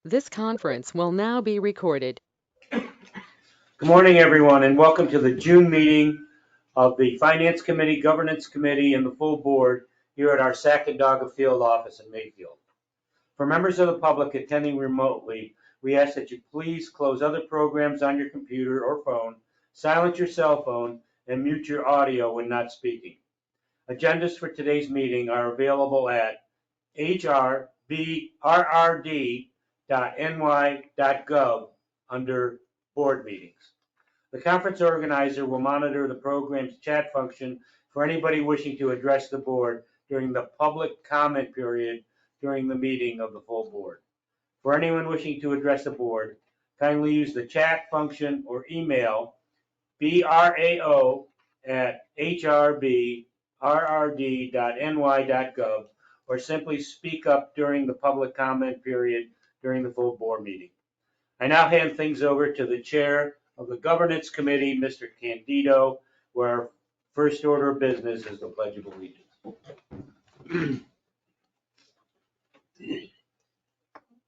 This conference will now be recorded. Good morning, everyone, and welcome to the June meeting of the Finance Committee, Governance Committee, and the full board here at our Sacandaga Field office in Mayfield. For members of the public attending remotely, we ask that you please close other programs on your computer or phone, silence your cell phone, and mute your audio when not speaking. Agendas for today's meeting are available at hrbrrd.ny.gov under board meetings. The conference organizer will monitor the program's chat function for anybody wishing to address the board during the public comment period during the meeting of the full board. For anyone wishing to address the board, kindly use the chat function or email brao@hrbrrd.ny.gov or simply speak up during the public comment period during the full board meeting. I now hand things over to the chair of the Governance Committee, Mr. Candido, where our first order of business is the Pledge of Allegiance.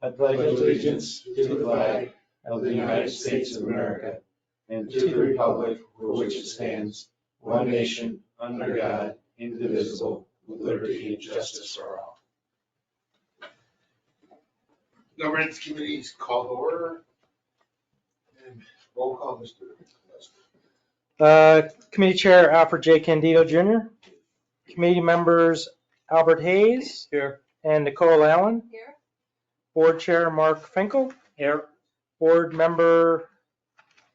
I pledge allegiance to the flag of the United States of America and to the republic for which it stands, one nation, under God, indivisible, with liberty and justice for all. Governance Committee is called to order. And roll call, Mr. Lester. Committee Chair Alfred J. Candido Jr., Committee Members Albert Hayes Here. and Nicole Allen, Here. Board Chair Mark Finkel, Here. Board Member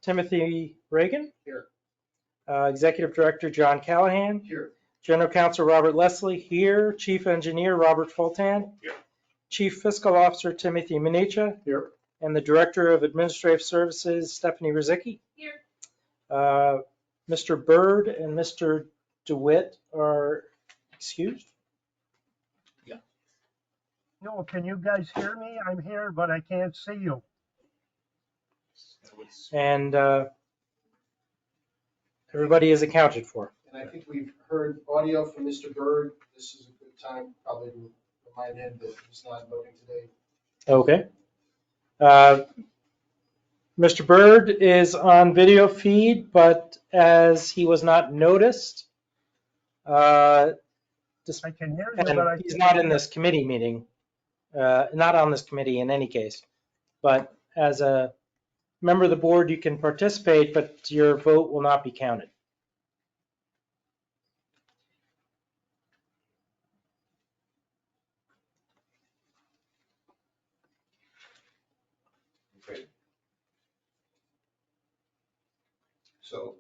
Timothy Reagan, Here. Executive Director John Callahan, Here. General Counsel Robert Leslie here, Chief Engineer Robert Fultan, Here. Chief Fiscal Officer Timothy Minicha, Here. and the Director of Administrative Services Stephanie Rizicki. Here. Mr. Byrd and Mr. DeWitt are excused. No, can you guys hear me? I'm here, but I can't see you. And everybody is accounted for. And I think we've heard audio from Mr. Byrd. This is a good time probably to remind him that he's not voting today. Okay. Mr. Byrd is on video feed, but as he was not noticed, I can hear you, but I and he's can't. not in this committee meeting, not on this committee in any case. But as a member of the board, you can participate, but your vote will not be counted. Okay. So,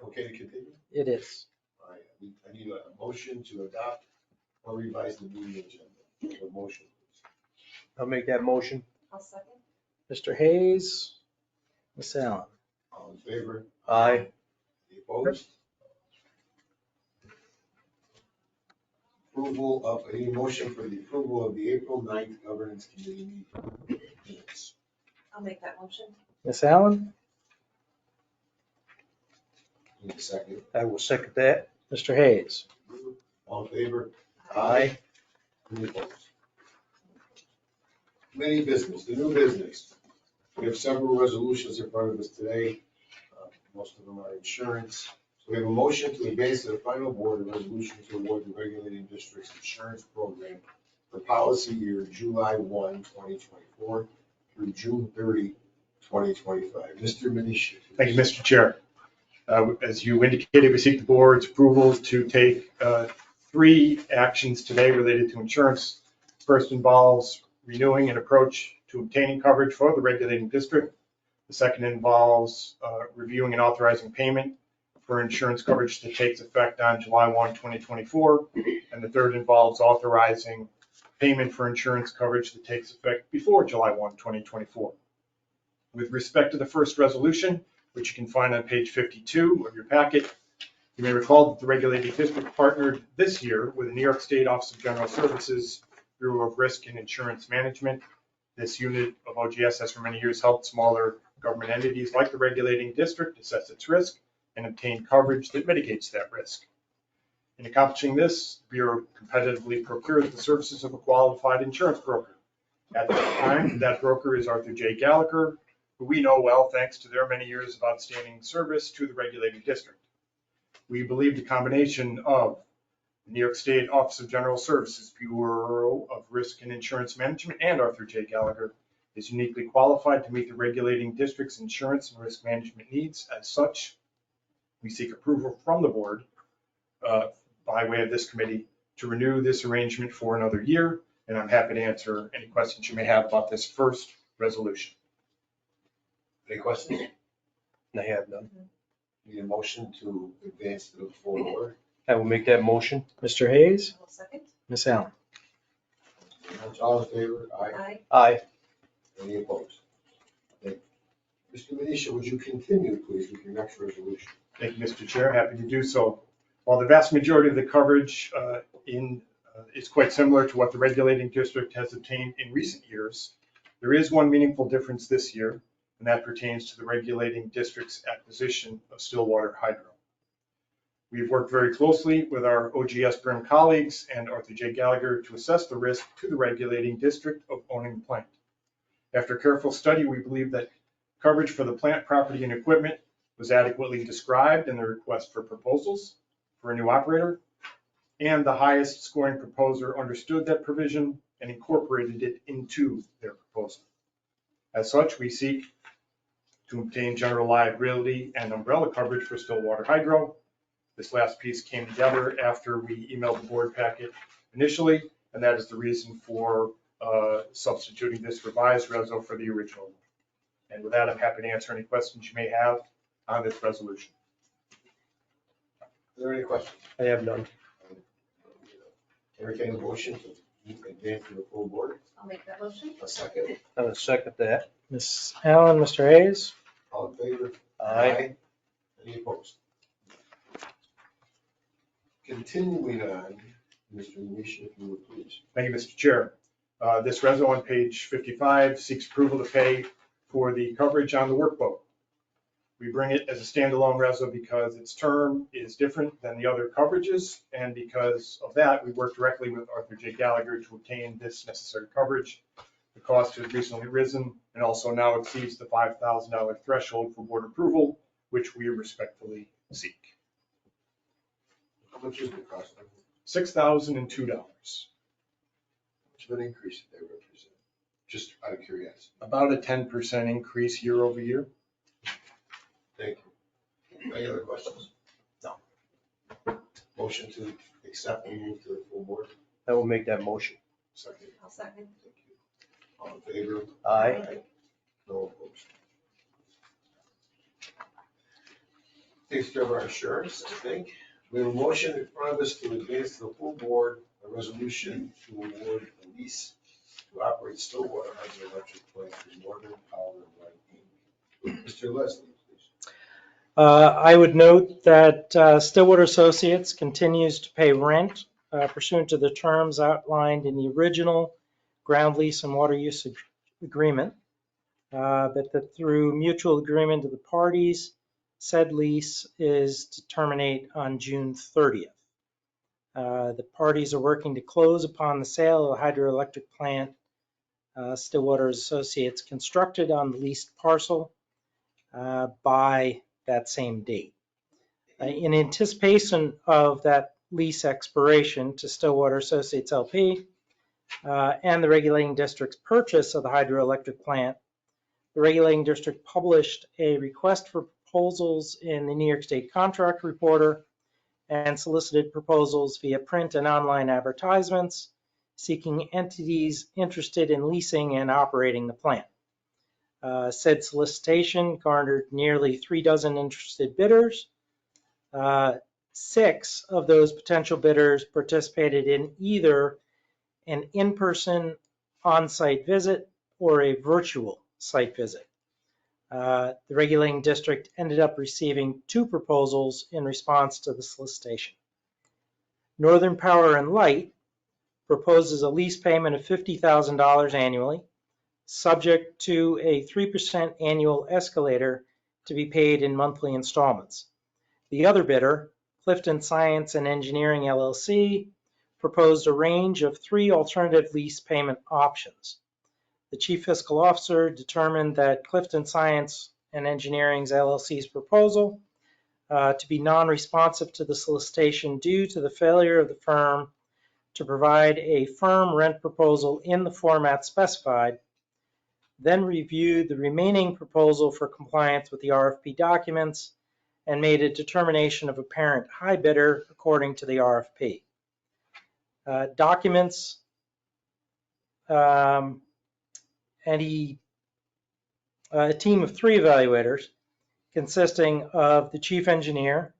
okay to continue? It is. All right, I need a motion to adopt or revise the meeting agenda. A motion, please. I'll make that motion. I'll second. Mr. Hayes, Ms. Allen. All in favor? Aye. Any opposed? Approval of, any motion for the approval of the April 9th Governance Committee minutes. I'll make that motion. Ms. Allen, Need a second? I will second that. Mr. Hayes. All in favor? Aye. Any opposed? Committee business, the new business. We have several resolutions in front of us today. Most of them are insurance. So we have a motion to advance to the final board a resolution to award the regulating district's insurance program for policy year July 1, 2024 through June 30, 2025. Mr. Minishi. Thank you, Mr. Chair. As you indicated, we seek the board's approval to take 3 actions today related to insurance. First involves renewing an approach to obtaining coverage for the regulating district. The second involves reviewing and authorizing payment for insurance coverage that takes effect on July 1, 2024. And the third involves authorizing payment for insurance coverage that takes effect before July 1, 2024. With respect to the first resolution, which you can find on page 52 of your packet, you may recall that the regulating district partnered this year with the New York State Office of General Services Bureau of Risk and Insurance Management. This unit of OGS has for many years helped smaller government entities like the regulating district assess its risk and obtain coverage that mitigates that risk. In accomplishing this, the Bureau competitively procures the services of a qualified insurance broker At the time, that broker is Arthur J. Gallagher, who we know well thanks to their many years of outstanding service to the regulating district. We believe the combination of the New York State Office of General Services Bureau of Risk and Insurance Management and Arthur J. Gallagher is uniquely qualified to meet the regulating district's insurance and risk management needs. As such, we seek approval from the board by way of this committee to renew this arrangement for another year, and I'm happy to answer any questions you may have about this first resolution. Any questions? I have none. Need a motion to advance to the full board? I will make that motion. Mr. Hayes, I'll second. Ms. Allen. All in favor? Aye. Aye. Aye. Any opposed? Thank you. Mr. Venetia, would you continue, please, with your next resolution? Thank you, Mr. Chair. Happy to do so. While the vast majority of the coverage is quite similar to what the regulating district has obtained in recent years, there is one meaningful difference this year, and that pertains to the regulating district's acquisition of Stillwater Hydro. We've worked very closely with our OGS Brim colleagues and Arthur J. Gallagher to assess the risk to the regulating district of owning the plant. After careful study, we believe that coverage for the plant property and equipment was adequately described in the request for proposals for a new operator, and the highest scoring proposer understood that provision and incorporated it into their proposal. As such, we seek to obtain general liability and umbrella coverage for Stillwater Hydro. This last piece came together after we emailed the board packet initially, and that is the reason for substituting this revised reso for the original. And with that, I'm happy to answer any questions you may have on this resolution. Are there any questions? I have none. Entertain a motion to advance to the full board? I'll make that motion. A second. I will second that. Ms. Allen, Mr. Hayes, All in favor? Aye. Any opposed? Continuing on, Mr. Venetia, if you would please. Thank you, Mr. Chair. This reso on page 55 seeks approval to pay for the coverage on the workboat. We bring it as a standalone reso because its term is different than the other coverages, and because of that, we worked directly with Arthur J. Gallagher to obtain this necessary coverage. The cost has recently risen and also now exceeds the $5,000 threshold for board approval, which we respectfully seek. How much is the cost? $6,002. How much of an increase did they represent? Just out of curiosity. About a 10% increase year over year. Thank you. Any other questions? No. Motion to accept and move to the full board? I will make that motion. Second. I'll second. Thank you. All in favor? Aye. No opposed. Takes care of our insurance, I think. We have a motion in front of us to advance to the full board, a resolution to award a lease to operate Stillwater hydroelectric plant to Northern Power and Light Inc. Mr. Leslie, please. I would note that Stillwater Associates continues to pay rent pursuant to the terms outlined in the original ground lease and water use agreement, but that through mutual agreement of the parties, said lease is to terminate on June 30th. The parties are working to close upon the sale of the hydroelectric plant Stillwater Associates constructed on the leased parcel by that same date. In anticipation of that lease expiration to Stillwater Associates LP and the regulating district's purchase of the hydroelectric plant, the regulating district published a request for proposals in the New York State Contract Reporter and solicited proposals via print and online advertisements, seeking entities interested in leasing and operating the plant. Said solicitation garnered nearly 36 interested bidders. 6 of those potential bidders participated in either an in-person on-site visit or a virtual site visit. The regulating district ended up receiving 2 proposals in response to the solicitation. Northern Power and Light proposes a lease payment of $50,000 annually, subject to a 3% annual escalator to be paid in monthly installments. The other bidder, Clifton Science and Engineering LLC, proposed a range of 3 alternative lease payment options. The Chief Fiscal Officer determined that Clifton Science and Engineering's LLC's proposal to be non-responsive to the solicitation due to the failure of the firm to provide a firm rent proposal in the format specified, then reviewed the remaining proposal for compliance with the RFP documents and made a determination of apparent high bidder according to the RFP. Documents, and a team of 3 evaluators consisting of the chief engineer,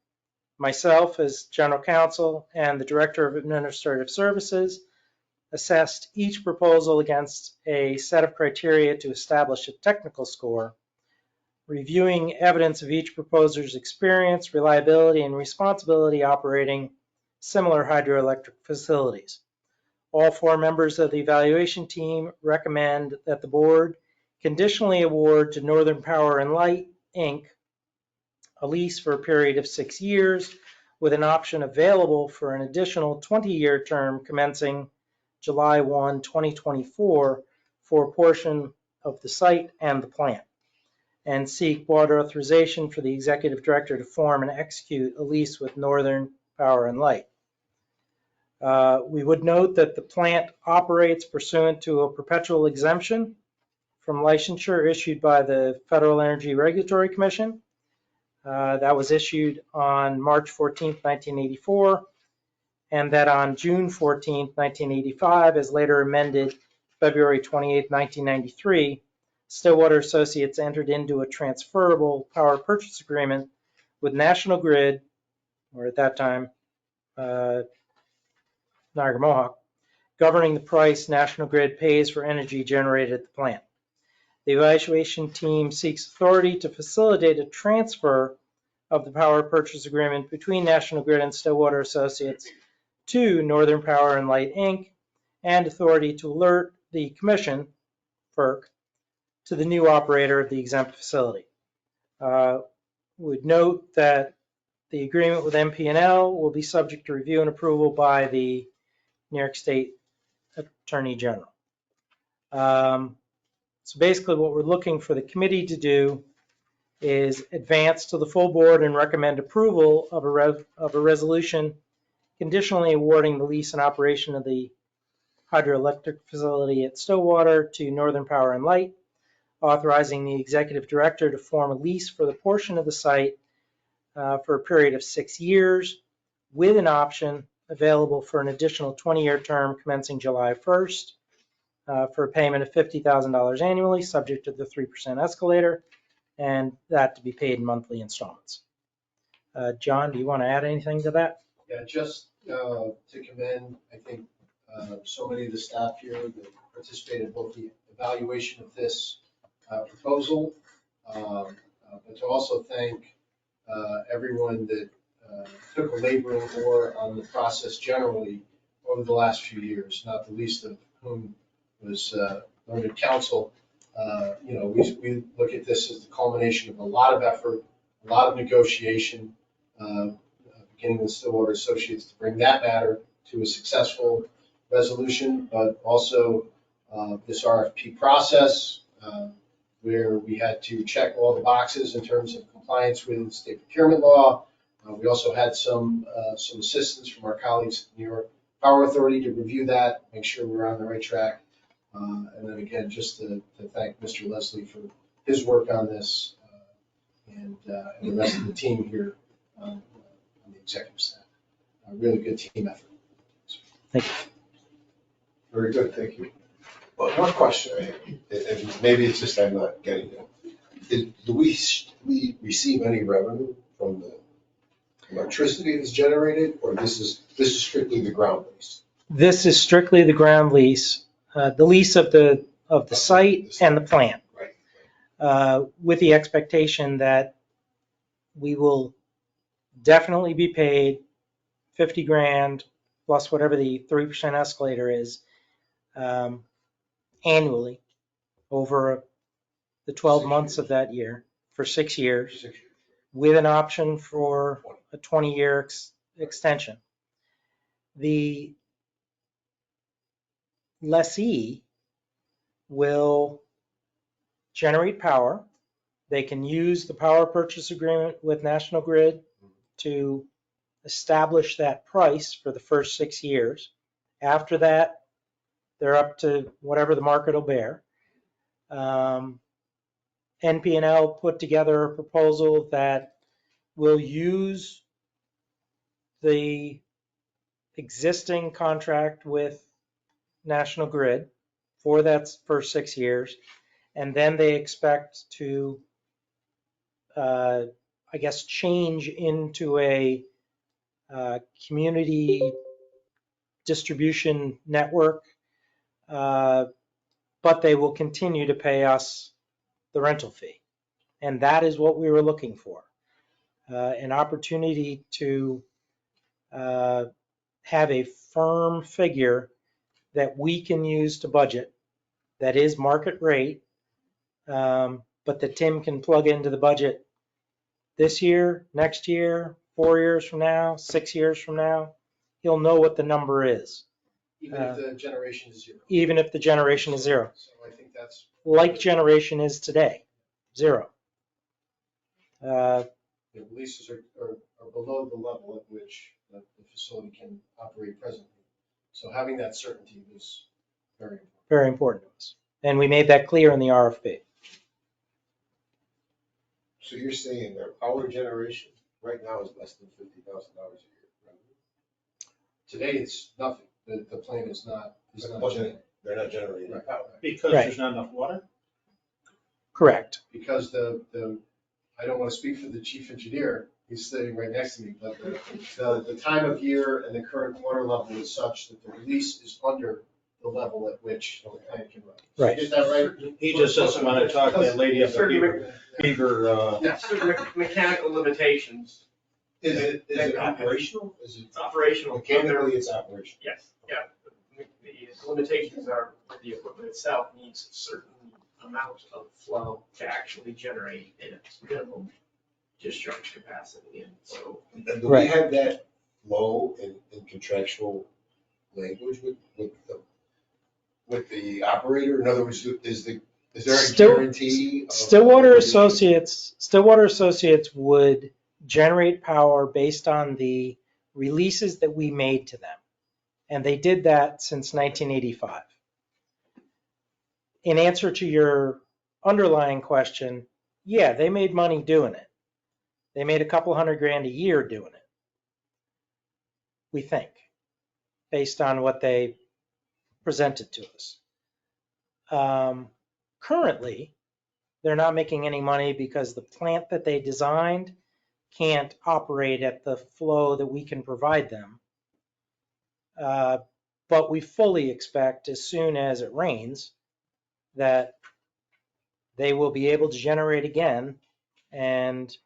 myself as general counsel, and the director of administrative services assessed each proposal against a set of criteria to establish a technical score, reviewing evidence of each proposer's experience, reliability, and responsibility operating similar hydroelectric facilities. All 4 members of the evaluation team recommend that the board conditionally award to Northern Power and Light, Inc., a lease for a period of 6 years with an option available for an additional 20-year term commencing July 1, 2024 for a portion of the site and the plant, and seek board authorization for the executive director to form and execute a lease with Northern Power and Light. We would note that the plant operates pursuant to a perpetual exemption from licensure issued by the Federal Energy Regulatory Commission. That was issued on March 14, 1984, and that on June 14, 1985, as later amended February 28, 1993, Stillwater Associates entered into a transferable power purchase agreement with National Grid, or at that time, Niagara Mohawk, governing the price National Grid pays for energy generated at the plant. The evaluation team seeks authority to facilitate a transfer of the power purchase agreement between National Grid and Stillwater Associates to Northern Power and Light, Inc., and authority to alert the Commission, FERC, to the new operator of the exempt facility. Would note that the agreement with MP&L will be subject to review and approval by the New York State Attorney General. So basically what we're looking for the committee to do is advance to the full board and recommend approval of a resolution conditionally awarding the lease and operation of the hydroelectric facility at Stillwater to Northern Power and Light, authorizing the executive director to form a lease for the portion of the site for a period of 6 years with an option available for an additional 20-year term commencing July 1st for a payment of $50,000 annually, subject to the 3% escalator, and that to be paid in monthly installments. John, do you want to add anything to that? Yeah, just to commend, I think, so many of the staff here that participated in both the evaluation of this proposal, but to also thank everyone that took a laboring oar on the process generally over the last few years, not the least of whom was learned counsel. We look at this as the culmination of a lot of effort, a lot of negotiation, beginning with Stillwater Associates to bring that matter to a successful resolution, but also this RFP process where we had to check all the boxes in terms of compliance with state procurement law. We also had some assistance from our colleagues at New York Power Authority to review that, make sure we're on the right track. And then again, just to thank Mr. Leslie for his work on this and the rest of the team here on the executive staff. A really good team effort. Thank you. Very good, thank you. Well, one question, and maybe it's just I'm not getting it. Do we receive any revenue from the electricity that's generated, or this is strictly the ground lease? This is strictly the ground lease, the lease of the site and the plant, with the expectation that we will definitely be paid $50,000 plus whatever the 3% escalator is annually over the 12 months of that year for 6 years, with an option for a 20-year extension. The lessee will generate power. They can use the power purchase agreement with National Grid to establish that price for the first 6 years. After that, they're up to whatever the market will bear. NP&L put together a proposal that will use the existing contract with National Grid for that first 6 years. And then they expect to, I guess, change into a community distribution network, but they will continue to pay us the rental fee. And that is what we were looking for, an opportunity to have a firm figure that we can use to budget that is market rate, but that Tim can plug into the budget this year, next year, 4 years from now, 6 years from now. He'll know what the number is, Even if the generation is zero. even if the generation is zero, So I think that's. like generation is today, zero. The leases are below the level at which the facility can operate presently. So having that certainty is very important. Very important to us. And we made that clear in the RFP. So you're saying that our generation right now is less than $50,000 a year, right? Today, it's nothing. The plant is not. They're not generating Right. power. Because Right. there's not enough water? Correct. Because I don't want to speak for the chief engineer, he's sitting right next to me, but the time of year and the current water level is such that the release is under the level at which the plant can run. Right. Is that right? He just doesn't want to talk to that lady up at Certain Beaver. mechanical limitations. Is it operational? Is it It's operational. mechanically, it's operational? Yes, yeah. The limitations are that the equipment itself needs a certain amount of flow to actually generate its minimum discharge capacity. And so And do we Right. have that flow in contractual language with the operator? In other words, is there a guarantee? Stillwater Associates would generate power based on the releases that we made to them. And they did that since 1985. In answer to your underlying question, yeah, they made money doing it. They made a couple $100,000 a year doing it. We think, based on what they presented to us. Currently, they're not making any money because the plant that they designed can't operate at the flow that we can provide them. But we fully expect as soon as it rains that they will be able to generate again, and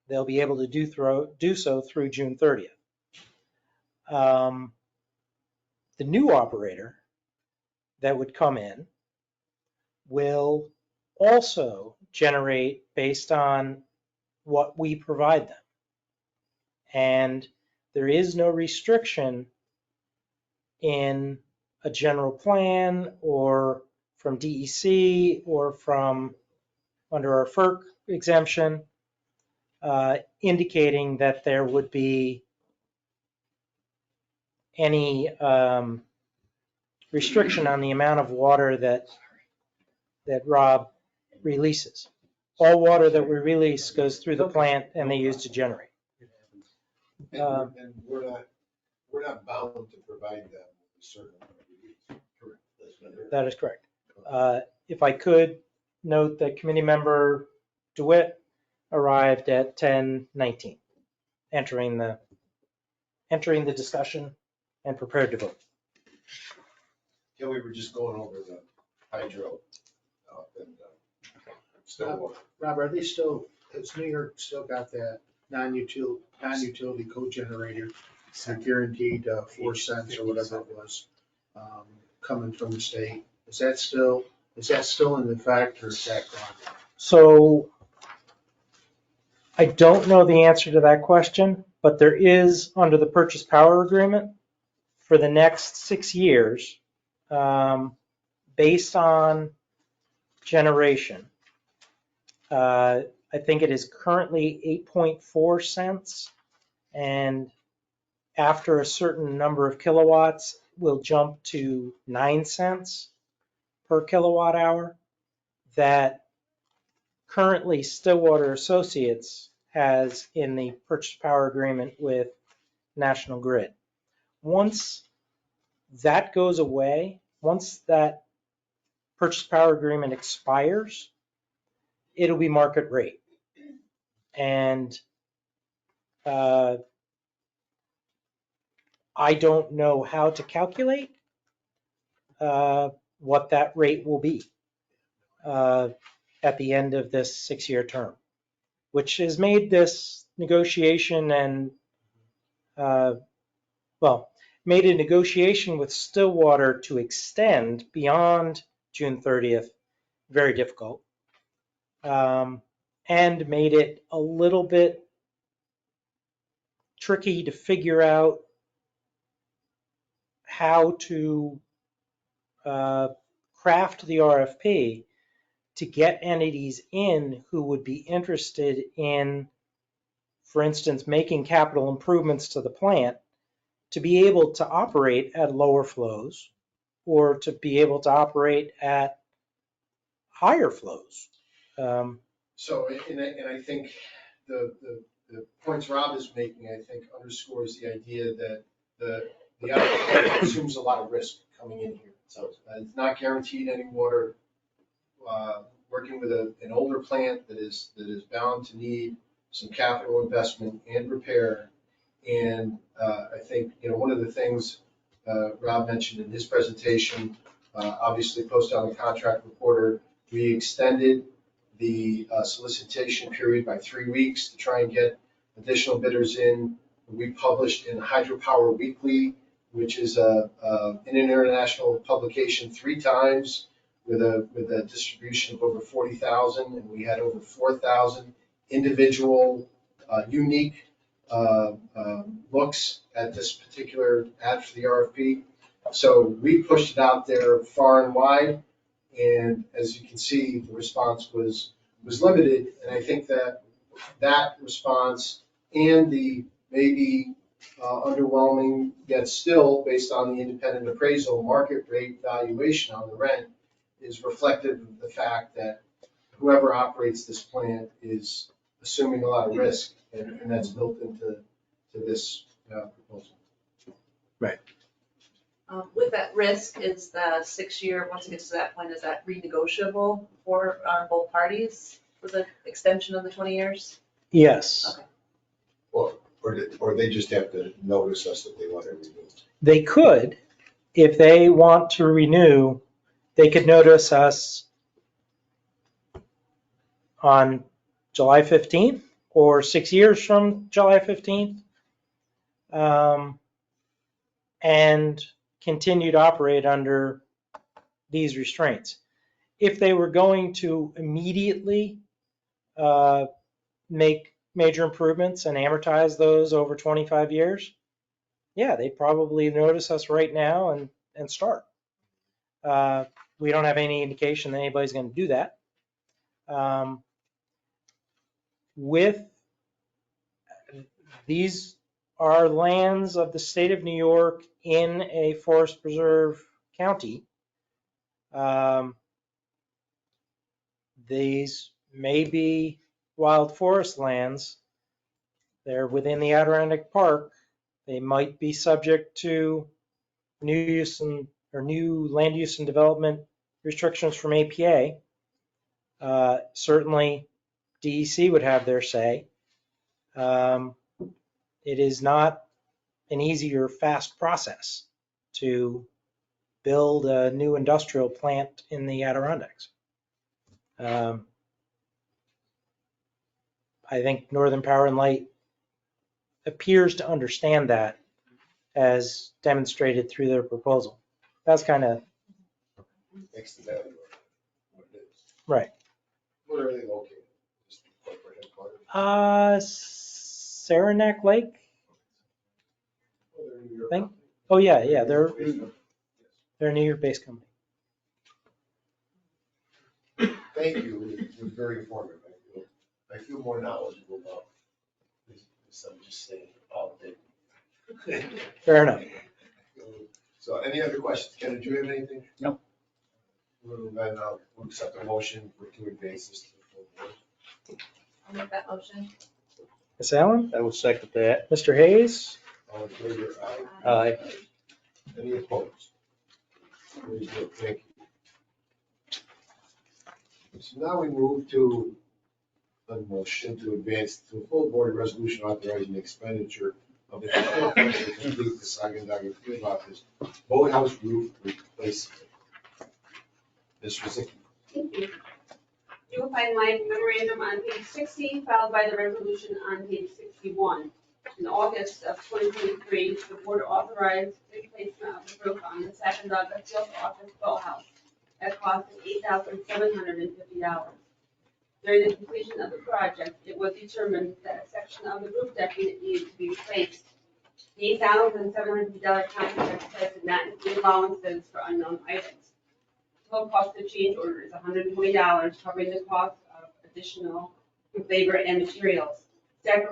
they'll be able to do so through June 30th. The new operator that would come in will also generate based on what we provide them. And there is no restriction in a general plan or from DEC or from under our FERC exemption indicating that there would be any restriction on the amount of water that Rob releases. All water that we release goes through the plant and they use to generate. And we're not bound to provide them with a certain amount of release. Correct. That is correct. If I could note that committee member DeWitt arrived at 10:19, entering the discussion and prepared to vote. Yeah, we were just going over the hydro. Stillwater. Rob, are they still, has New York still got that non-utility co-generator, guaranteed 4 cents or whatever it was, coming from the state? Is that still in effect, or is that gone? So I don't know the answer to that question, but there is under the purchase power agreement for the next 6 years, based on generation, I think it is currently 8.4 cents. And after a certain number of kilowatts, will jump to 9 cents per kilowatt hour. That currently Stillwater Associates has in the purchase power agreement with National Grid. Once that goes away, once that purchase power agreement expires, it'll be market rate. And I don't know how to calculate what that rate will be at the end of this 6-year term, which has made this negotiation and, made a negotiation with Stillwater to extend beyond June 30th very difficult, and made it a little bit tricky to figure out how to craft the RFP to get entities in who would be interested in, for instance, making capital improvements to the plant to be able to operate at lower flows or to be able to operate at higher flows. So, and I think the points Rob is making, I think, underscores the idea that the application assumes a lot of risk coming in here. So it's not guaranteed any water. Working with an older plant that is bound to need some capital investment and repair. And I think, one of the things Rob mentioned in his presentation, obviously posted on the contract reporter, we extended the solicitation period by 3 weeks to try and get additional bidders in. We published in Hydropower Weekly, which is an international publication 3 times with a distribution of over 40,000, and we had over 4,000 individual unique looks at this particular ad for the RFP. So we pushed it out there far and wide, and as you can see, the response was limited. And I think that response and the maybe underwhelming, yet still based on the independent appraisal market rate valuation on the rent, is reflective of the fact that whoever operates this plant is assuming a lot of risk, and that's built into this proposal. Right. With that risk, is the 6-year, once it gets to that point, is that renegotiable for both parties for the extension of the 20 years? Yes. Okay. Or they just have to notice us that they want to renew. They could, if they want to renew, they could notice us on July 15th or 6 years from July 15th, and continue to operate under these restraints. If they were going to immediately make major improvements and amortize those over 25 years, yeah, they'd probably notice us right now and start. We don't have any indication that anybody's going to do that. With these are lands of the state of New York in a forest preserve county. These may be wild forest lands. They're within the Adirondack Park. They might be subject to new land use and development restrictions from APA. Certainly DEC would have their say. It is not an easy or fast process to build a new industrial plant in the Adirondacks. I think Northern Power and Light appears to understand that, as demonstrated through their proposal. That's kind of Makes the value of what it is. right. Where are they located? Just corporate headquarters? Saranac Lake, Oh, they're in New York. think. Oh yeah, They're they're based on- a New York-based company. Thank you, it was very informative. I feel more knowledgeable about this, I'm just saying, all day. Fair enough. So any other questions? Ken, did you have anything? No. Then we'll accept the motion to advance this to the full board. I'll make that motion. Ms. Allen, I will second that. Mr. Hayes, All in favor, aye. Aye. Any opposed? Very good, thank you. So now we move to a motion to advance to a full board resolution authorizing the expenditure of the capital funds to complete the Saginaw Field Office boathouse roof replacement. Ms. Rosick. Thank you. You will find my memorandum on page 60, followed by the resolution on page 61. In August of 2023, the board authorized the replacement of the roof on the Sacandaga Field Office boathouse at a cost of $8,750. During the completion of the project, it was determined that a section of the roof decking needed to be replaced. The $8,750 contract price did not include allowances for unknown items. Total cost of change order is $120, covering the cost of additional labor and materials. Staff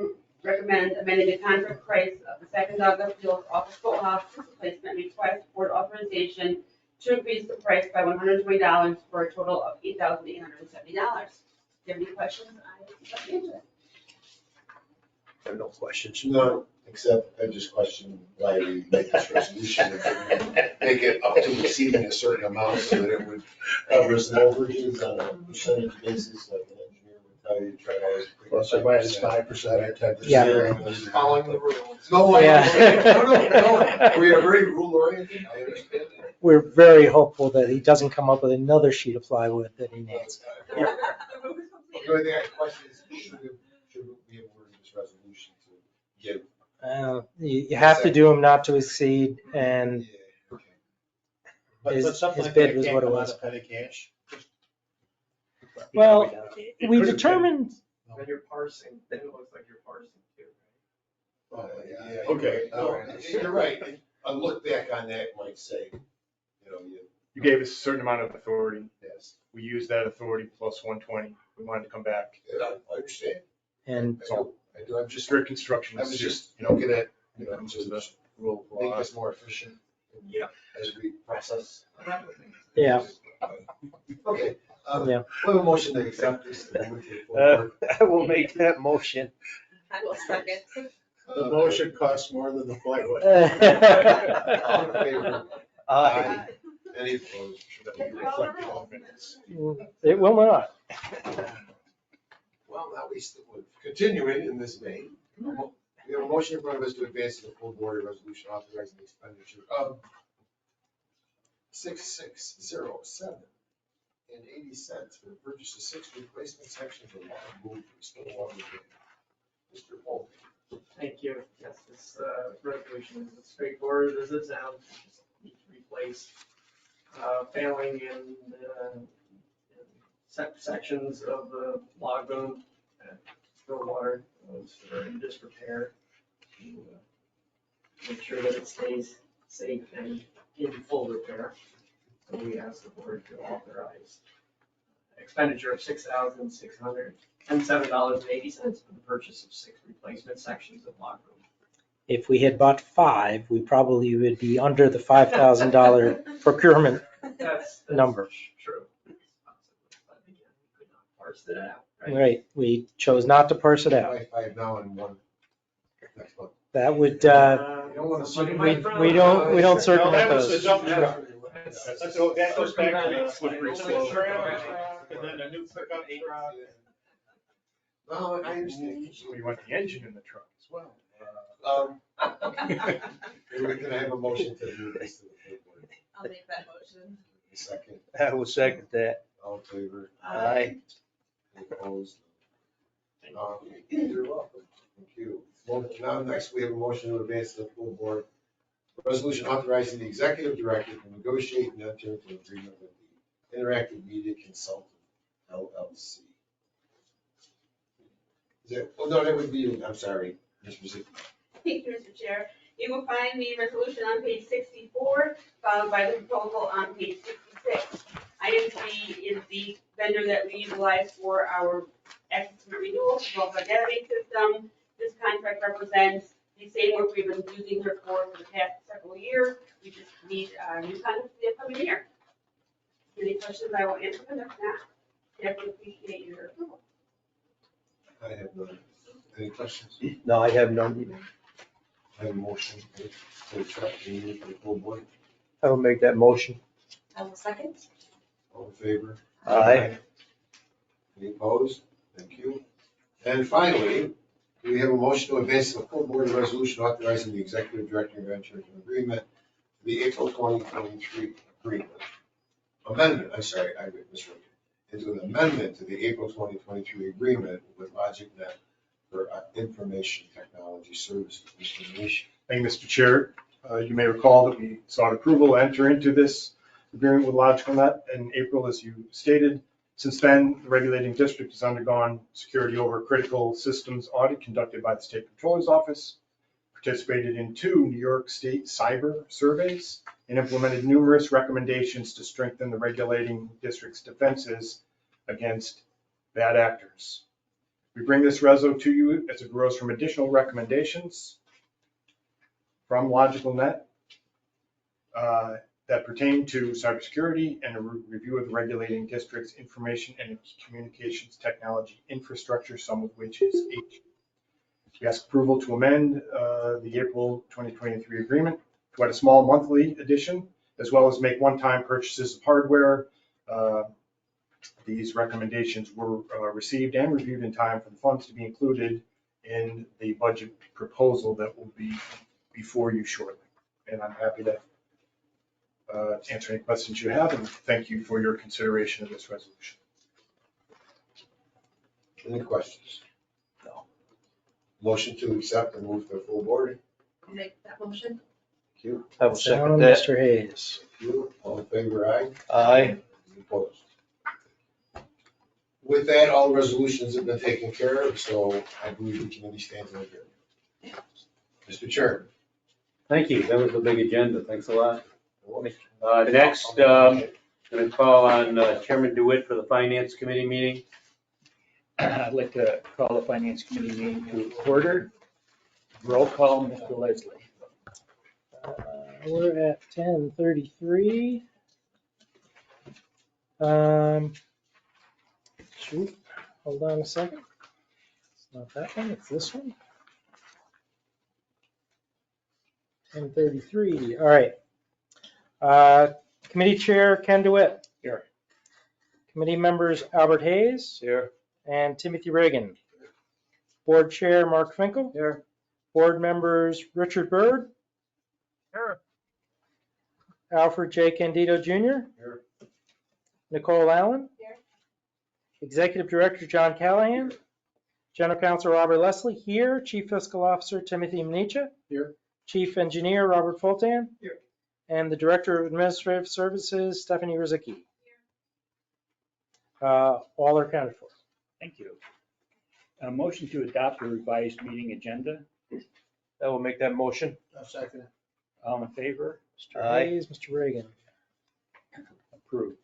recommends amending the contract price of the Sacandaga Field Office Boathouse replacement request board authorization to increase the price by $120 for a total of $8,870. Do you have any questions? I can answer. I have no questions. No, except I just question why we make this resolution and make it up to exceeding a certain amount so that it would cover some overages on a percentage basis, like an engineer would tell you, try to always. Plus or minus 5% or 10%. Yeah. Following the rules. No, no, Yeah. we are very rule oriented, I understand that. we're very hopeful that he doesn't come up with another sheet of plywood that he needs. The roof is completed. The only thing I question is, should we have worded this resolution to give? You have to do him not to exceed, and Yeah, okay. But His- something his like bid that was can't what it come out was. of petty cash. well, It we could have been. determined, When you're parsing, then it looks like you're parsing too, right? Oh, yeah, yeah. Okay. You're right. A look back on that might say, You gave us a certain amount of authority. yes, We used that authority plus 120. We wanted to come back. I understand. and I do, I'm just, Strict construction. I was is just you know, looking at, comes to the just rule of make law. us more efficient. Yeah. As we process. yeah, Okay. Yeah. We have a motion to accept this. and move to the full board. I will make that motion. I will second. The motion costs more than the plywood. All in favor? Aye. Any opposed? Reflect all minutes. it will not. Well, now we're continuing in this vein. We have a motion in front of us to advance to the full board a resolution authorizing the expenditure of $6,607.80 for the purchase of 6 replacement sections of log boom for Stillwater Dam. Mr. Polk. Thank you. Yes, this resolution is as straightforward as it sounds. Just need to replace failing in sections of the log boom at Stillwater. Those are in disrepair. To make sure that it stays safe and in full repair. So we ask the board to authorize expenditure of $6,607.80 for the purchase of 6 replacement sections of log boom. If we had bought 5, we probably would be under the $5,000 procurement. That's Number. True. But again, we could not parse it out, right? Right, we chose not to parse it out. Buy 5 now and 1 next month. That would, You don't want to. we don't circumvent That was the those. dump truck. That's- That goes back to the Slippery slippery slope. slope. And then a new pickup truck. No, I understand. So you want the engine in the truck as well. We're gonna have a motion to move this to the full board. I'll make that motion. A second, I will second that. all in favor? Aye. Any opposed? You're welcome. Thank you. Well, now next we have a motion to advance to the full board. Resolution authorizing the executive director to negotiate and enter into an agreement with the Interactive Media Consultant LLC. Is that, oh, no, that would be, I'm sorry, Ms. Rizzi. Thank you, Mr. Chair. You will find the resolution on page 64, followed by the proposal on page 66. I INC is the vendor that we utilize for our access renewals, as well as our database system. This contract represents the same work we've been using her for the past several years. We just need a new contract for the upcoming year. Any questions, I will answer them. If not, definitely appreciate your approval. I have none. Any questions? No, I have none. I have a motion to accept and move to the full board. I will make that motion. I will second. All in favor? Aye. Any opposed? Thank you. And finally, we have a motion to advance the full board resolution authorizing the executive director to enter into an agreement, the April 2023 agreement. Amendment, I'm sorry, I misread it. Into an amendment to the April 2023 agreement with LogicNet for information technology services. Mr. Manish. Thank you, Mr. Chair. You may recall that we sought approval to enter into this agreement with LogicNet in April, as you stated. Since then, the regulating district has undergone security over critical systems audit conducted by the State Controller's Office, participated in 2 New York State cyber surveys, and implemented numerous recommendations to strengthen the regulating district's defenses against bad actors. We bring this reso to you as it grows from additional recommendations from LogicNet that pertain to cybersecurity and a review of the regulating district's information and communications technology infrastructure, some of which is H. We ask approval to amend the April 2023 agreement to add a small monthly addition, as well as make one-time purchases of hardware. These recommendations were received and reviewed in time for the funds to be included in the budget proposal that will be before you shortly. And I'm happy to answer any questions you have, and thank you for your consideration of this resolution. Any questions? No. Motion to accept and move to the full board. I'll make that motion. Thank you. I will second Down, that. Mr. Hayes. Thank you. All in favor, aye? Aye. Any opposed? With that, all resolutions have been taken care of, so I believe the committee stands adjourned. Mr. Chairman. Thank you. That was a big agenda. Thanks a lot. Next, going to call on Chairman DeWitt for the Finance Committee meeting. I'd like to call the Finance Committee meeting to order. Roll call, Mr. Leslie. We're at 10:33. Shoot, hold on a second. It's not that one, it's this one. 10:33, all right. Committee Chair Ken DeWitt. Here. Committee members Albert Hayes Here. and Timothy Reagan. Board Chair Mark Finkel. Here. Board members Richard Byrd. Here. Alfred J. Candido Jr. Here. Nicole Allen. Here. Executive Director John Callahan. General Counsel Robert Leslie here. Chief Fiscal Officer Timothy Minicha. Here. Chief Engineer Robert Fulton. Here. And the Director of Administrative Services Stephanie Rizicki. All are accounted for. Thank you. A motion to adopt a revised meeting agenda. I will make that motion. I'll second it. All in favor? Mr. Aye. Hayes, Mr. Reagan. Approved.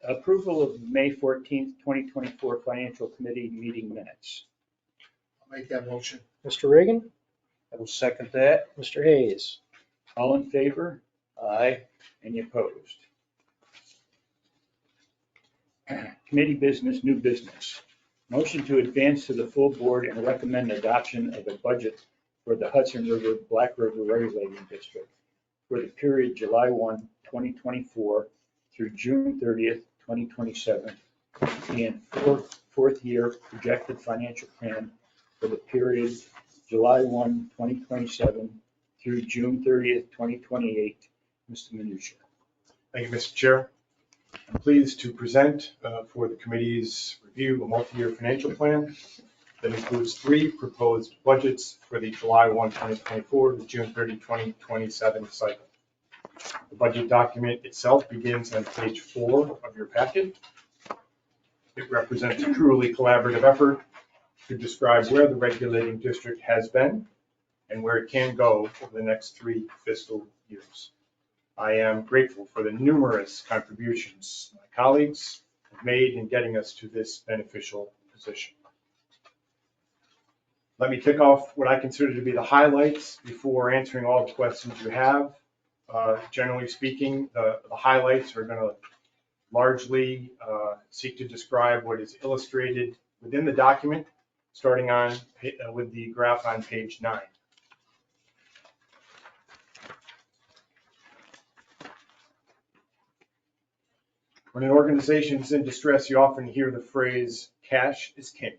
Approval of May 14th, 2024 Financial Committee meeting minutes. I'll make that motion. Mr. Reagan, I will second that. Mr. Hayes. All in favor? Aye. Any opposed? Committee business, new business. Motion to advance to the full board and recommend adoption of a budget for the Hudson River Black River Regulating District for the period July 1, 2024 through June 30th, 2027, and fourth year projected financial plan for the period July 1, 2027 through June 30th, 2028. Mr. Minutia. Thank you, Mr. Chair. I'm pleased to present for the committee's review a multi-year financial plan that includes 3 proposed budgets for the July 1, 2024 to June 30, 2027 cycle. The budget document itself begins on page 4 of your packet. It represents a truly collaborative effort to describe where the regulating district has been and where it can go over the next 3 fiscal years. I am grateful for the numerous contributions my colleagues have made in getting us to this beneficial position. Let me kick off what I consider to be the highlights before answering all the questions you have. Generally speaking, the highlights are going to largely seek to describe what is illustrated within the document, starting on with the graph on page 9. When an organization is in distress, you often hear the phrase, cash is king.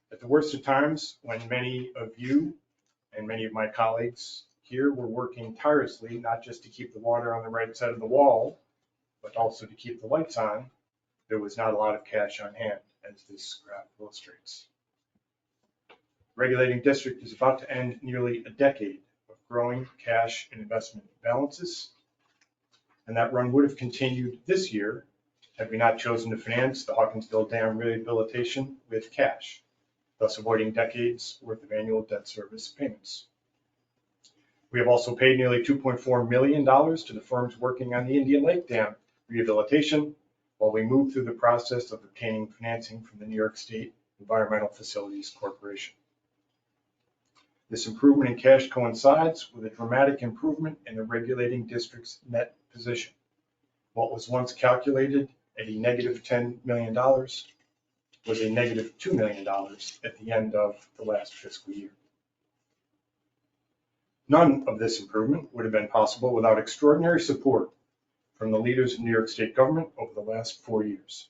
At the worst of times, when many of you and many of my colleagues here were working tirelessly, not just to keep the water on the right side of the wall, but also to keep the lights on, there was not a lot of cash on hand, as this graph illustrates. Regulating district is about to end nearly a decade of growing cash and investment balances, and that run would have continued this year had we not chosen to finance the Hawkinsville Dam rehabilitation with cash, thus avoiding decades worth of annual debt service payments. We have also paid nearly $2.4 million to the firms working on the Indian Lake Dam rehabilitation while we move through the process of obtaining financing from the New York State Environmental Facilities Corporation. This improvement in cash coincides with a dramatic improvement in the regulating district's net position. What was once calculated at a negative $10 million was a negative $2 million at the end of the last fiscal year. None of this improvement would have been possible without extraordinary support from the leaders of New York State government over the last 4 years.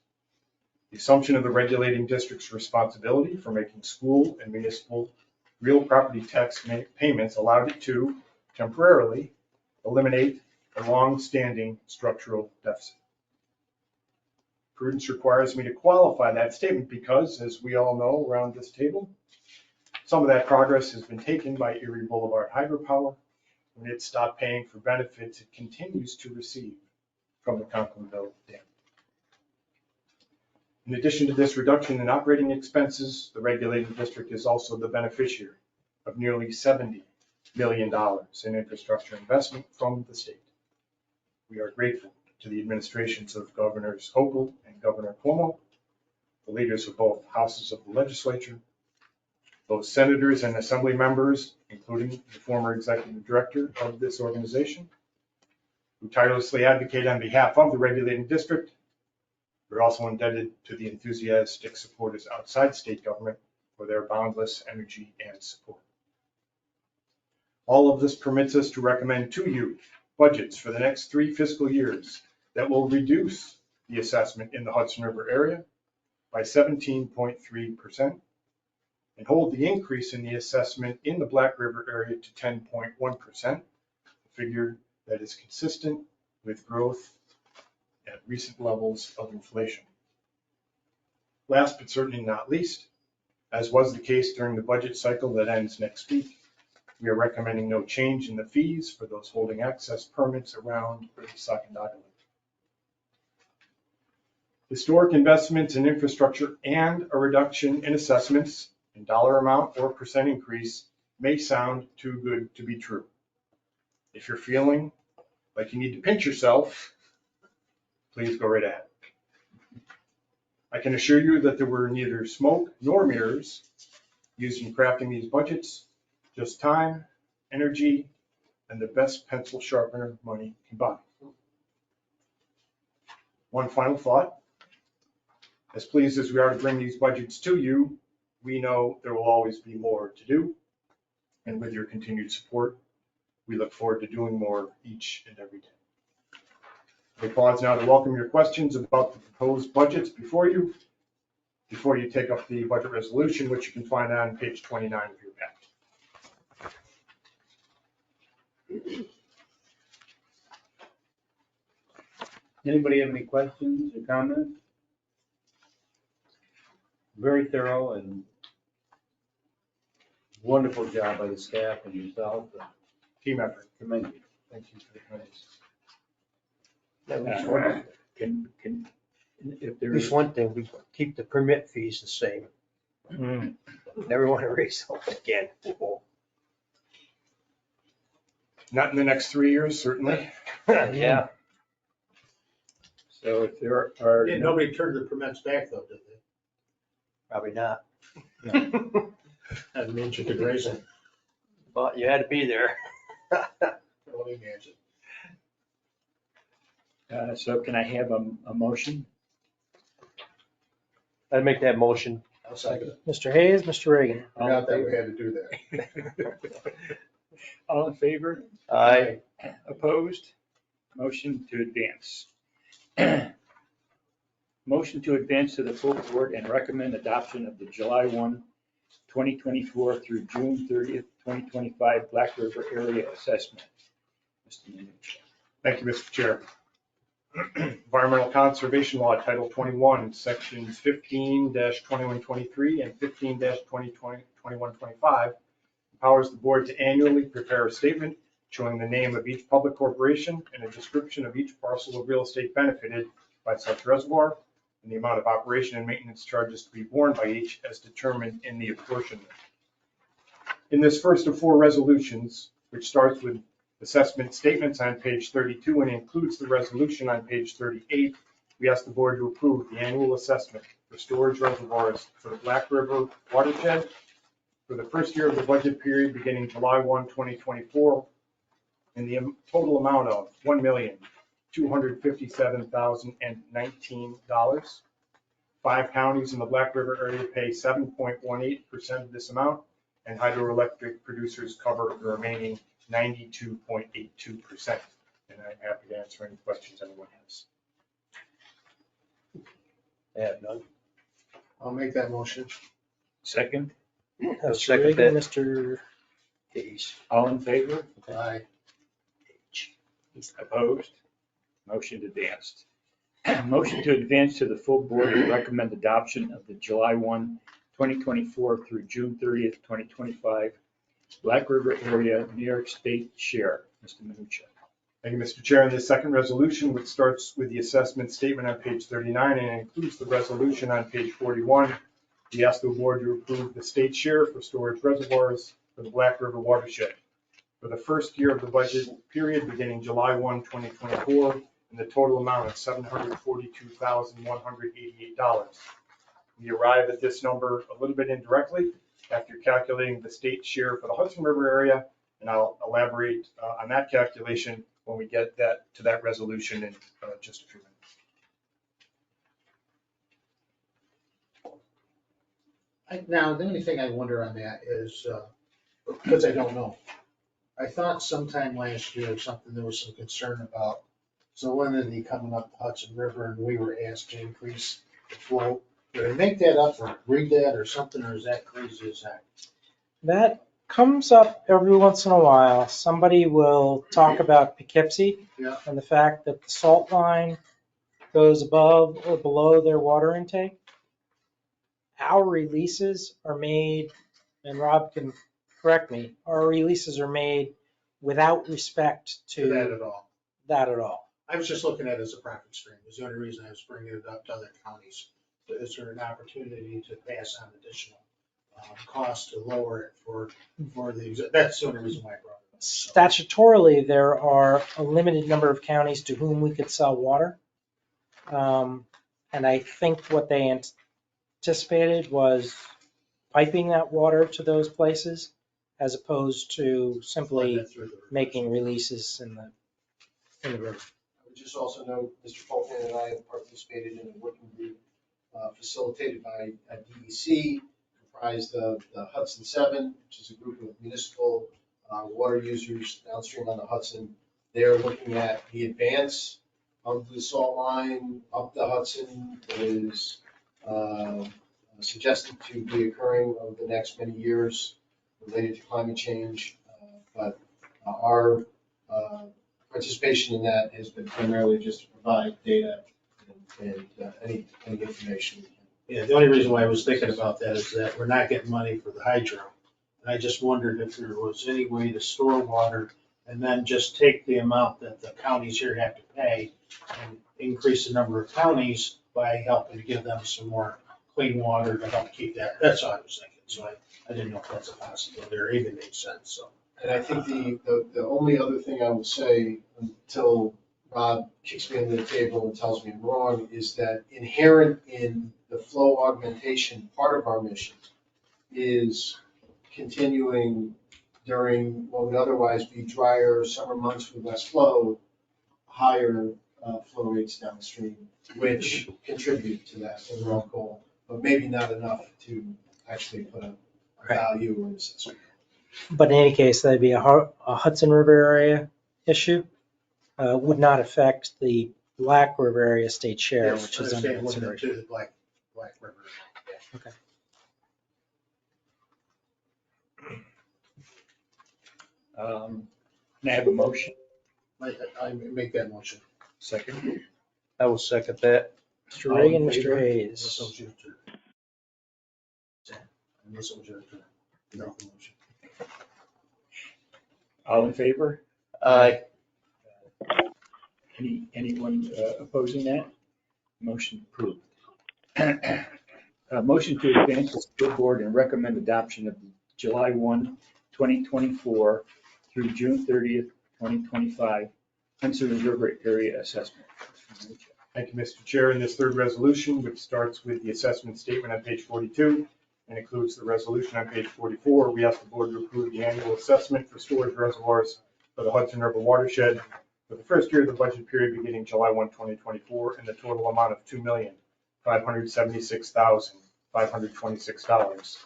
The assumption of the regulating district's responsibility for making school and municipal real property tax payments allowed it to temporarily eliminate a long-standing structural deficit. Prudence requires me to qualify that statement because, as we all know around this table, some of that progress has been taken by Erie Boulevard Hydropower when it stopped paying for benefits it continues to receive from the Conklinville Dam. In addition to this reduction in operating expenses, the regulating district is also the beneficiary of nearly $70 million in infrastructure investment from the state. We are grateful to the administrations of Governors Hochul and Governor Cuomo, the leaders of both houses of the legislature, those senators and assembly members, including the former executive director of this organization, who tirelessly advocate on behalf of the regulating district. We're also indebted to the enthusiastic supporters outside state government for their boundless energy and support. All of this permits us to recommend to you budgets for the next 3 fiscal years that will reduce the assessment in the Hudson River area by 17.3% and hold the increase in the assessment in the Black River area to 10.1%, a figure that is consistent with growth at recent levels of inflation. Last but certainly not least, as was the case during the budget cycle that ends next week, we are recommending no change in the fees for those holding access permits around the Sacandaga Lake. Historic investments in infrastructure and a reduction in assessments in dollar amount or percent increase may sound too good to be true. If you're feeling like you need to pinch yourself, please go right ahead. I can assure you that there were neither smoke nor mirrors used in crafting these budgets, just time, energy, and the best pencil sharpener money can buy. One final thought. As pleased as we are to bring these budgets to you, we know there will always be more to do. And with your continued support, we look forward to doing more each and every day. I pause now to welcome your questions about the proposed budgets before you take up the budget resolution, which you can find on page 29 of your packet. Anybody have any questions or comments? Very thorough and wonderful job by the staff and yourself. Team effort. Commend you. Thank you for the comments. If there's one thing, we keep the permit fees the same. Never want to raise them again. Not in the next 3 years, certainly. Yeah. So if there are, Yeah, nobody turned the permits back though, did they? Probably not. Had an inch of the grazing. But you had to be there. Don't imagine. so can I have a motion? I'd make that motion. I'll second it. Mr. Hayes, Mr. Reagan. Forgot that we had to do that. All in favor? Aye. Opposed? Motion to advance. Motion to advance to the full board and recommend adoption of the July 1, 2024 through June 30th, 2025 Black River Area Assessment. Mr. Mnuchin. Thank you, Mr. Chair. Environmental Conservation Law, Title 21, Sections 15-2123 and 15-2125 empowers the board to annually prepare a statement showing the name of each public corporation and a description of each parcel of real estate benefited by such reservoir and the amount of operation and maintenance charges to be borne by each as determined in the apportionment. In this first of four resolutions, which starts with assessment statements on page 32 and includes the resolution on page 38, we ask the board to approve the annual assessment for storage reservoirs for the Black River watershed for the first year of the budget period beginning July 1, 2024, in the total amount of $1,257,019. 5 counties in the Black River area pay 7.18% of this amount, and hydroelectric producers cover the remaining 92.82%. And I'm happy to answer any questions anyone has. I have none. I'll make that motion. Second, I'll Mr. second Reagan, that. Mr. Hayes. all in favor? Aye. Opposed? Motion advanced. Motion to advance to the full board and recommend adoption of the July 1, 2024 through June 30th, 2025 Black River Area New York State Share. Mr. Mnuchin. Thank you, Mr. Chair. In this second resolution, which starts with the assessment statement on page 39 and includes the resolution on page 41, we ask the board to approve the state share for storage reservoirs for the Black River watershed for the first year of the budget period beginning July 1, 2024, in the total amount of $742,188. We arrive at this number a little bit indirectly after calculating the state share for the Hudson River area, and I'll elaborate on that calculation when we get to that resolution in just a few minutes. Now, the only thing I wonder on that is, because I don't know, I thought sometime last year or something, there was some concern about salinity coming up the Hudson River, and we were asked to increase the flow. Did I make that up or read that or something, or is that crazy as heck? That comes up every once in a while. Somebody will talk about Poughkeepsie Yeah. and the fact that the salt line goes above or below their water intake. Our releases are made, and Rob can correct me, our releases are made without respect To that to at all? that at all. I was just looking at it as a profit stream, was the only reason I was bringing it up to other counties. Is there an opportunity to pass on additional costs to lower it for the, that's the only reason why I brought it up. So, Statutorily, there are a limited number of counties to whom we could sell water. And I think what they anticipated was piping that water to those places as opposed to flood simply that through the river. making releases in the river. I would just also note, Mr. Fulton and I have participated in a working group facilitated by DEC, comprised of the Hudson 7, which is a group of municipal water users downstream on the Hudson. They're looking at the advance of the salt line up the Hudson that is suggested to be occurring over the next many years related to climate change. But our participation in that has been primarily just to provide data and any information. Yeah, the only reason why I was thinking about that is that we're not getting money for the hydro. And I just wondered if there was any way to store water and then just take the amount that the counties here have to pay and increase the number of counties by helping to give them some more clean water to help keep that. That's what I was thinking. So I didn't know if that's a possibility or even made sense. So And I think the only other thing I will say until Rob kicks me under the table and tells me I'm wrong is that inherent in the flow augmentation part of our mission is continuing during what would otherwise be drier summer months with less flow, higher flow rates downstream, which contribute to that overall goal, but maybe not enough to actually put a value or an assessment. But in any case, that'd be a Hudson River area issue. Would not affect the Black River area state share, Yes, which is under understand, looking consideration. into the Black River. Okay. Can I have a motion? I make that motion. Second. I will second that. Mr. All Reagan, in Mr. favor? Hayes. Unless it was your turn. Unless it was your turn. No motion. All in favor? Aye. Anyone opposing that? Motion approved. Motion to advance the school board and recommend adoption of the July 1, 2024 through June 30th, 2025 Hudson River Area Assessment. Thank you, Mr. Chair. In this third resolution, which starts with the assessment statement on page 42 and includes the resolution on page 44, we ask the board to approve the annual assessment for storage reservoirs for the Hudson River watershed for the first year of the budget period beginning July 1, 2024, in the total amount of $2,576,526.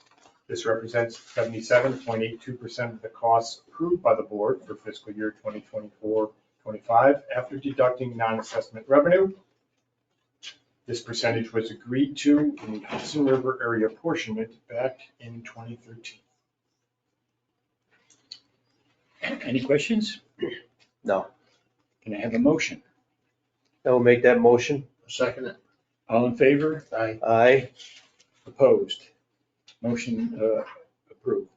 This represents 77.82% of the costs approved by the board for fiscal year 2024-25 after deducting non-assessment revenue. This percentage was agreed to in the Hudson River area apportionment back in 2013. Any questions? No. Can I have a motion? I will make that motion. Second it. All in favor? Aye. Aye. Opposed? Motion approved.